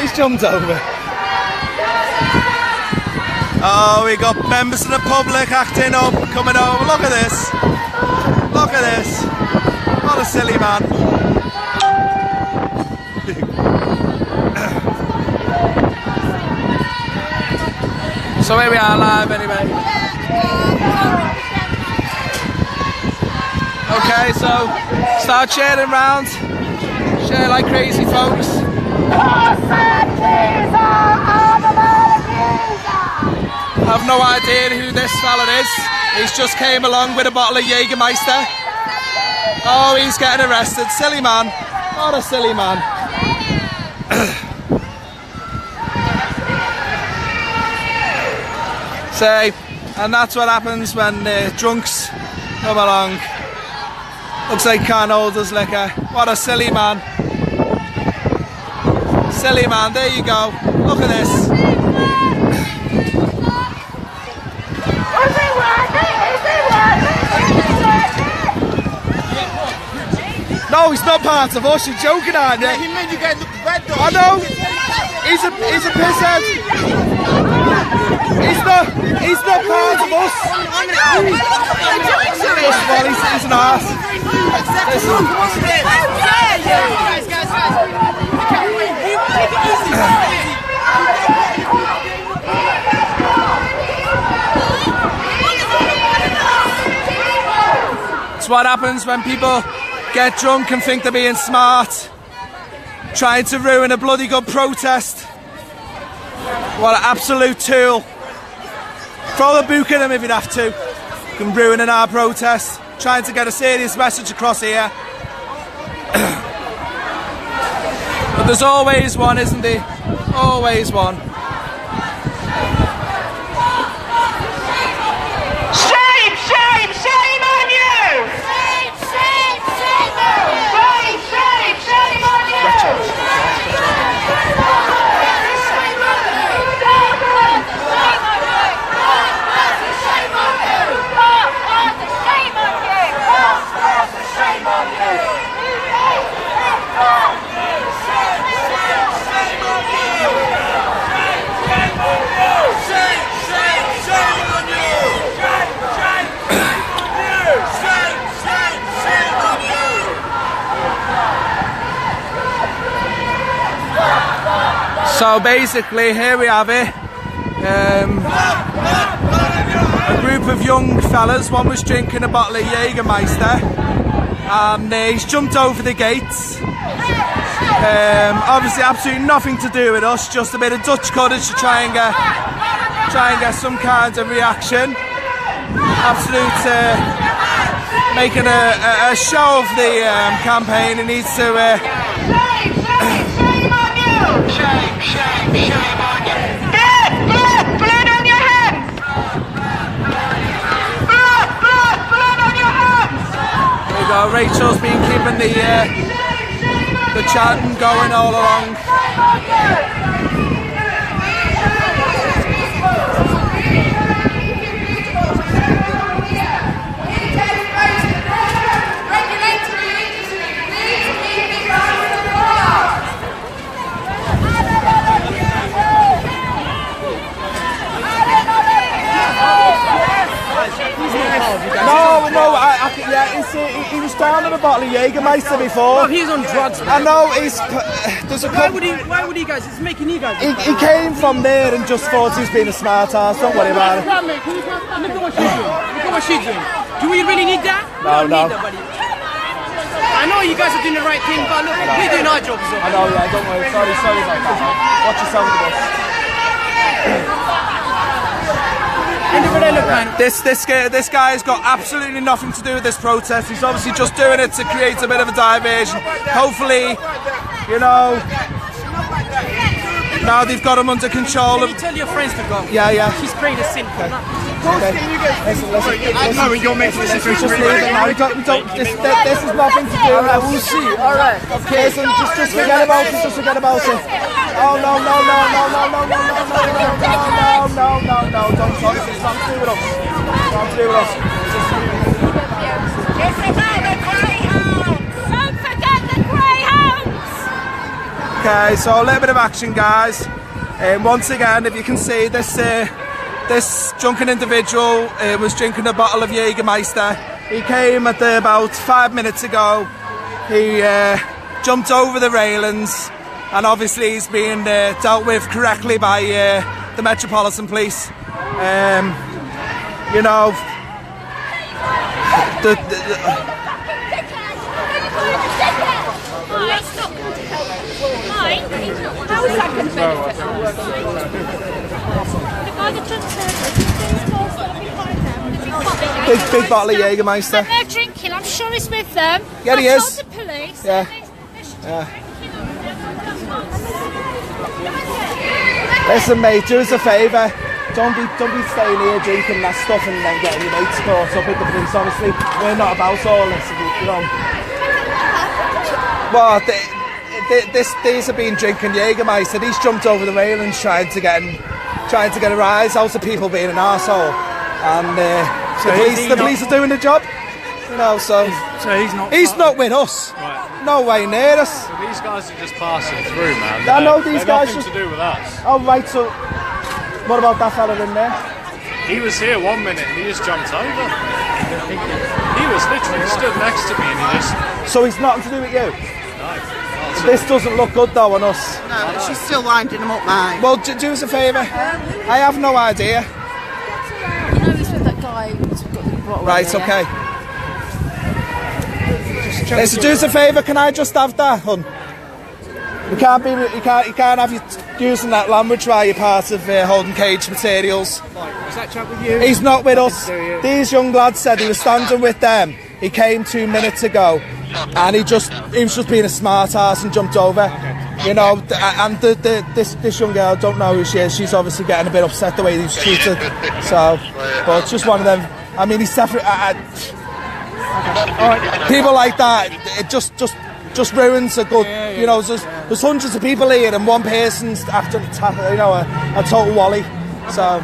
He's jumped over. Oh, we got members of the public acting up, coming over. Look at this. Look at this. What a silly man. So here we are live anyway. Okay, so start sharing round. Share like crazy, folks. I have no idea who this fella is. He's just came along with a bottle of Jägermeister. Oh, he's getting arrested. Silly man. What a silly man. Say, and that's what happens when drunks come along. Looks like can't hold his liquor. What a silly man. Silly man, there you go. Look at this. No, he's not part of us. You're joking, aren't you? Yeah, he made you guys look bad, though. I know. He's a pisshead. He's not part of us. First of all, he's an arse. It's what happens when people get drunk and think they're being smart, trying to ruin a bloody good protest. What an absolute tool. Throw the book at him if you'd have to. Can ruining our protest, trying to get a serious message across here. But there's always one, isn't there? Always one. Shame, shame, shame on you! Shame, shame, shame on you! Shame, shame, shame on you! So basically, here we have it. A group of young fellas. One was drinking a bottle of Jägermeister, and he's jumped over the gates. Obviously, absolutely nothing to do with us. Just a bit of Dutch courage to try and get some kind of reaction. Absolute making a show of the campaign. He needs to. Shame, shame, shame on you! Blood, blood, blood on your hands! Blood, blood, blood on your hands! There you go, Rachel's been keeping the chanting going all along. No, he was down on a bottle of Jägermeister before. Oh, he's on drugs, man. I know, there's a Why would he guys, it's making you guys... He came from there and just thought he's been a smart ass, don't worry about it. Look at what she's doing. Look at what she's doing. Do we really need that? No, we don't need that, buddy. I know you guys are doing the right thing, but look, we're doing our jobs. I know, yeah, don't worry. Sorry about that. Watch yourself with the bus. This guy's got absolutely nothing to do with this protest. He's obviously just doing it to create a bit of a diversion. Hopefully, you know, now they've got him under control. Can you tell your friends to go? Yeah. She's praying a sin. Okay. Listen. No, you're making this situation just leave it now. This has nothing to do with it. We'll see. All right. Okay. Listen, just forget about it. Just forget about it. Oh no! Don't touch it. It's not to do with us. It's not to do with us. It's about the greyhounds! Don't forget Okay, so a little bit of action, guys. Once again, if you can see, this drunken individual was drinking a bottle of Jägermeister. He came at about 5 minutes ago. He jumped over the railings, and obviously he's being dealt with correctly by the Metropolitan Police. You know, How is that going to benefit us? The guy that just said big bottle of Jägermeister. And they're drinking, I'm sure he's with them. Yeah, he is. I told the police. Yeah. Listen, mate, do us a favour. Don't be staying here drinking that stuff and then getting your mates caught up with the police. Honestly, we're not about all this, you know. Well, these have been drinking Jägermeister. He's jumped over the railings trying to get a rise out of people being an arsehole. And the police are doing the job. You know, so he's not with us. Right. No way near us. So these guys are just passing through, man. I know these guys nothing to do with us. Oh right, so what about that fella in there? He was here 1 minute and he just jumped over. He was literally stood next to me and he just... So he's nothing to do with you? No. This doesn't look good though on us. No, but she's still winding them up, mate. Well, do us a favour. I have no idea. You know he's with that guy who's got the bottle. Right, okay. Listen, do us a favour. Can I just have that, hun? You can't have you using that language while you're part of Holding Cage Materials. Was that chap with you? He's not with us. These young lads said he was standing with them. He came 2 minutes ago, and he was just being a smart ass and jumped over. Okay. You know, and this young girl, don't know who she is. She's obviously getting a bit upset the way he was treated. So, but it's just one of them. I mean, he's definitely. People like that, it just ruins a good. You know, there's hundreds of people here, and one person's after a total wally. So.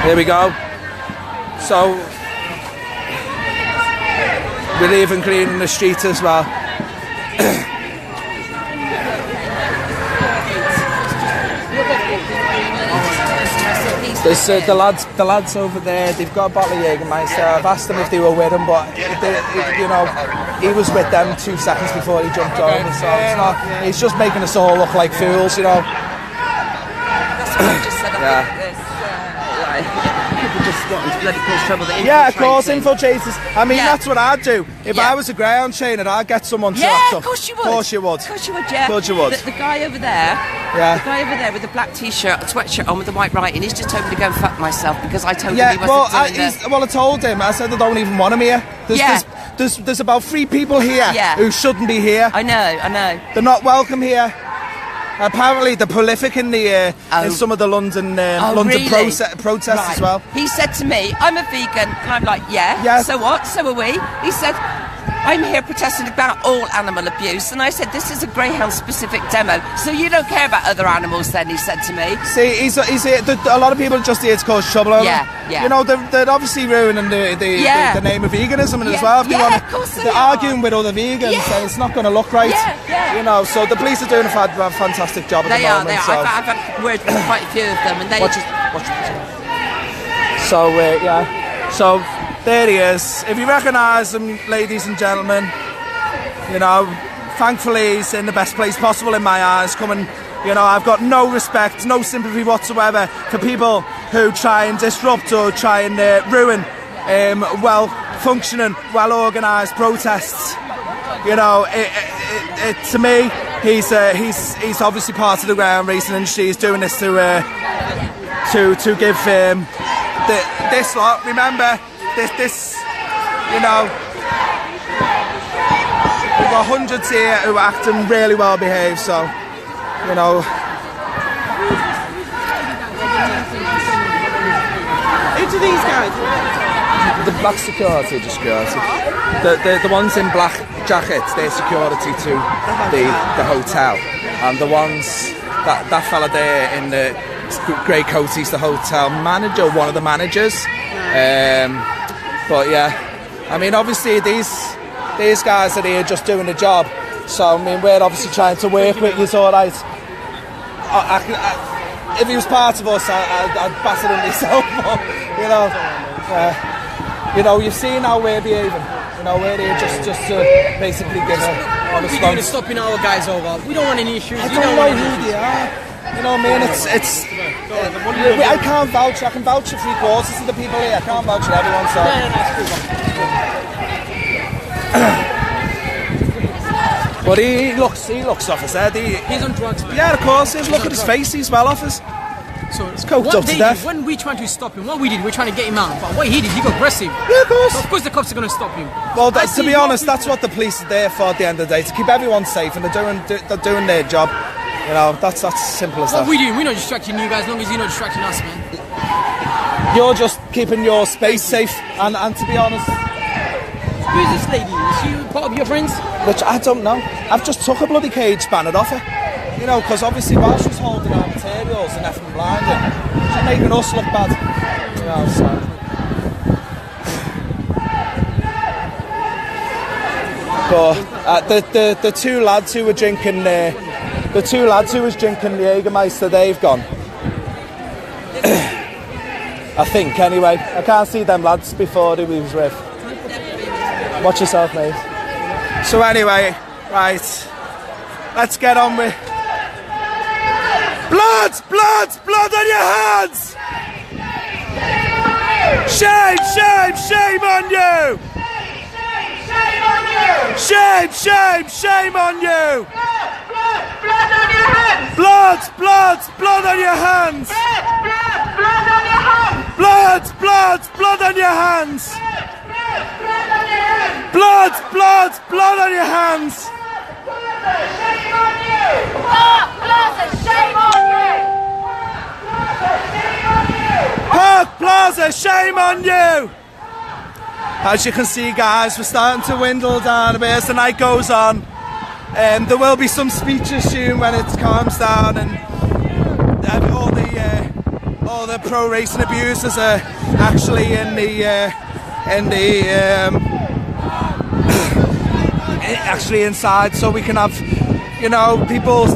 Here we go. So we're leaving cleaning the street as well. There's the lads over there. They've got a bottle of Jägermeister. I've asked them if they were with him, but you know, he was with them 2 seconds before he jumped over. So it's not. He's just making us all look like fools, you know. Yeah. Yeah, of course, infiltrators. I mean, that's what I'd do. If I was a ground trainer, I'd get someone to act up. Of course you would. Of course you would. Of course you would, yeah. Of course you would. The guy over there, the guy over there with the black t-shirt, sweatshirt on with the white writing, he's just told me to go and fuck myself because I told him he wasn't doing that. Well, I told him. I said I don't even want him here. There's about 3 people here who shouldn't be here. I know. They're not welcome here. Apparently they're prolific in the in some of the London really? protests as well. He said to me, I'm a vegan, and I'm like, yeah. So what? So are we. He said, I'm here protesting about all animal abuse, and I said, this is a greyhound specific demo, so you don't care about other animals then, he said to me. See, he's a lot of people are just here to cause trouble. Yeah. You know, they're obviously ruining the name of veganism as well. If they want, of course they're arguing with other vegans, and it's not going to look right. Yeah. You know, so the police are doing a fantastic job at the moment. They are. I've had words with quite a few of them, and they... So there he is. If you recognise him, ladies and gentlemen, you know, thankfully he's in the best place possible in my eyes. You know, I've got no respect, no sympathy whatsoever for people who try and disrupt or try and ruin well-functioning, well-organised protests. You know, to me, he's obviously part of the ground racing industry. He's doing this to give this lot. Remember, this, you know, we've got hundreds here who are acting really well behaved. So, you know. Who do these guys? The black security, the ones in black jackets, they're security to the hotel, and the ones that fella there in the grey coat, he's the hotel manager, one of the managers. But yeah, I mean, obviously these These guys are here just doing the job. So, I mean, we're obviously trying to work with you, all right. If he was part of us, I'd bass it in myself, but, you know, you've seen how we're behaving. You know, we're here just to basically give a What are we doing to stopping our guys over? We don't want any issues. I don't know who they are. You know what I mean? I can't vouch. I can vouch for 3/4 of the people here. I can't vouch for everyone, so... But he looks off his head. He's on drugs, man. Yeah, of course. Look at his face. He's well off his... So it's coked up to death. When we trying to stop him, what we did, we're trying to get him out. But what he did, he got aggressive. Yeah, of course. So of course the cops are going to stop him. Well, to be honest, that's what the police are there for at the end of the day, to keep everyone safe, and they're doing their job. You know, that's simple as that. What we doing? We're not distracting you guys, as long as you're not distracting us, man. You're just keeping your space safe, and to be honest... Who's this lady? Is she part of your friends? Which I don't know. I've just took a bloody cage banner off her. You know, because obviously while she was holding our materials and effing blinding, she's making us look bad. You know, so... But the two lads who were drinking... the two lads who was drinking the Jägermeister, they've gone. I think, anyway. I can't see them lads before who he was with. Watch yourself, mate. So anyway, right. Let's get on with... Blood on your hands! Shame on you! Shame on you! Blood on your hands! Blood on your hands! Blood on your hands! Blood on your hands! Shame on you! Shame on you! Park Plaza, shame on you! As you can see, guys, we're starting to dwindle down a bit as the night goes on. There will be some speeches soon when it calms down, and all the pro racing abusers are actually actually inside, so we can have, you know, people's,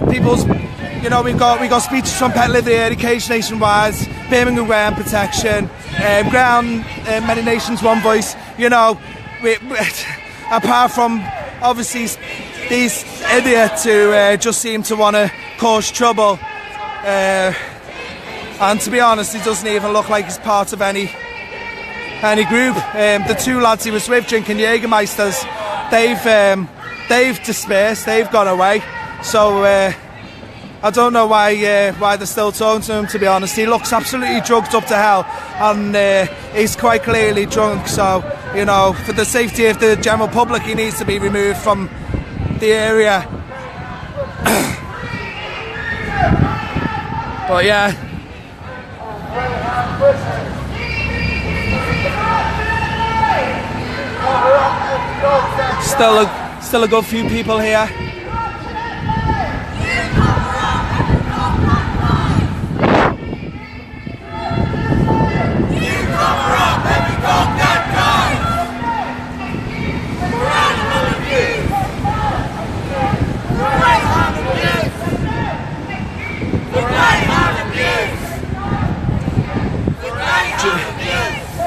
you know, we've got speeches from Pet Livery Education Nationwide, Birmingham Ground Protection, Ground Many Nations One Voice. You know, we apart from obviously these idiots who just seem to want to cause trouble, and to be honest, he doesn't even look like he's part of any group. The two lads he was with drinking Jägermeisters, they've dispersed, they've gone away. So I don't know why they're still talking to him, to be honest. He looks absolutely drugged up to hell, and he's quite clearly drunk. So, you know, for the safety of the general public, he needs to be removed from the area. But yeah. Still a good few people here.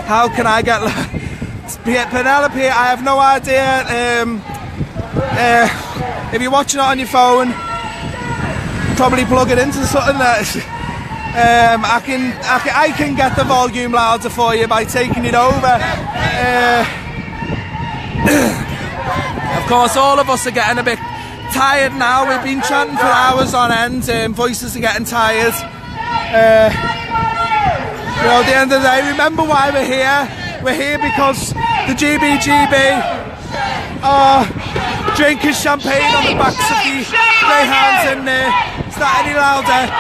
How can I get Penelope? I have no idea. If you're watching it on your phone, probably plug it into something that I can get the volume louder for you by taking it over. Of course, all of us are getting a bit tired now. We've been chanting for hours on end. Voices are getting tired. You know, at the end of the day, remember why we're here. We're here because the Gbgb are drinking champagne on the backs of the greyhounds, and it's not any louder.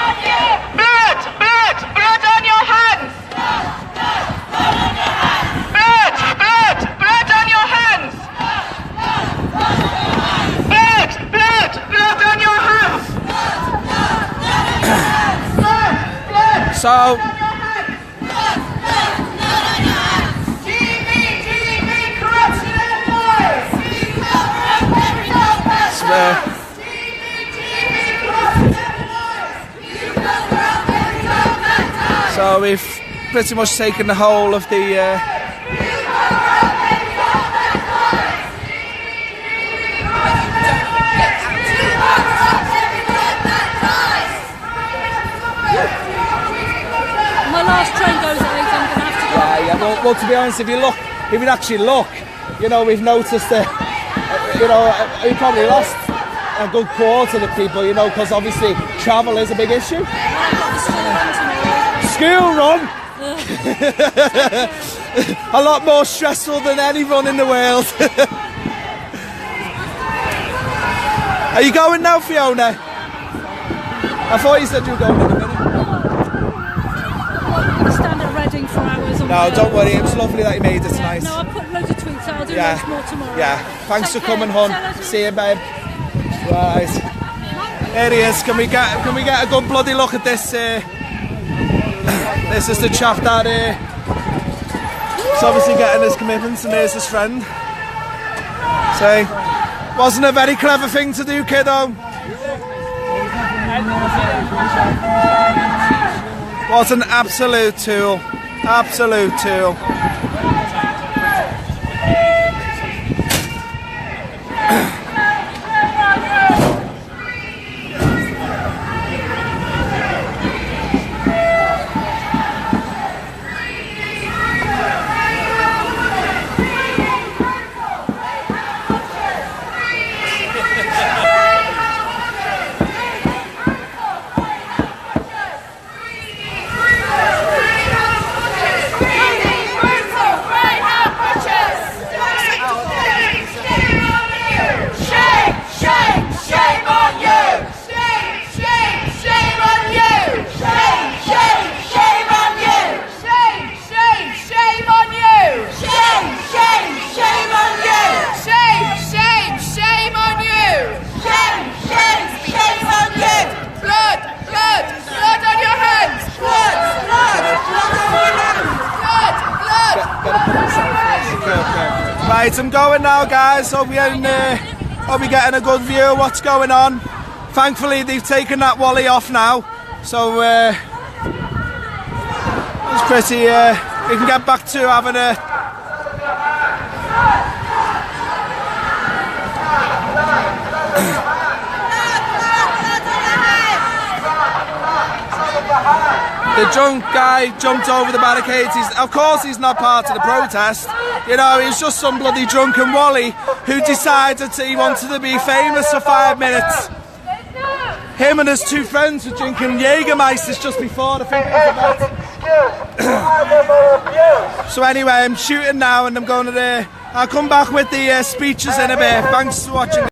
Blood on your hands! Blood on your hands! Blood on your hands! So. So we've pretty much taken the whole of the My last train goes at 8, I'm going to have to go. yeah. Well, to be honest, if you actually look, you know, we've noticed that, you know, we probably lost a good quarter of people, you know, because obviously travel is a big issue. I've got the school run tomorrow. School run! A lot more stressful than any run in the world. Are you going now, Fiona? I thought you said you were going in a minute. I'm going to stand at Reading for hours. No, don't worry, it was lovely that you made it tonight. No, I put loads of tweets out. I'll do loads more tomorrow. Yeah, thanks Take for coming, care. hon. See you, babe. Right. There he is. Can we get a good bloody look at this? This is the chap that is obviously getting his commitments, and there's his friend. So, wasn't a very clever thing to do, kiddo. What an absolute tool. Absolute tool. Right, I'm going now, guys. Hope you're getting a good view of what's going on. Thankfully, they've taken that Wally off now, so it's pretty. We can get back to having a. The drunk guy jumped over the barricades. Of course he's not part of the protest. You know, he's just some bloody drunken Wally who decided he wanted to be famous for 5 minutes. Him and his two friends were drinking Jägermeisters just before the thing was about. So anyway, I'm shooting now and I'm going to I'll come back with the speeches in a bit. Thanks for watching.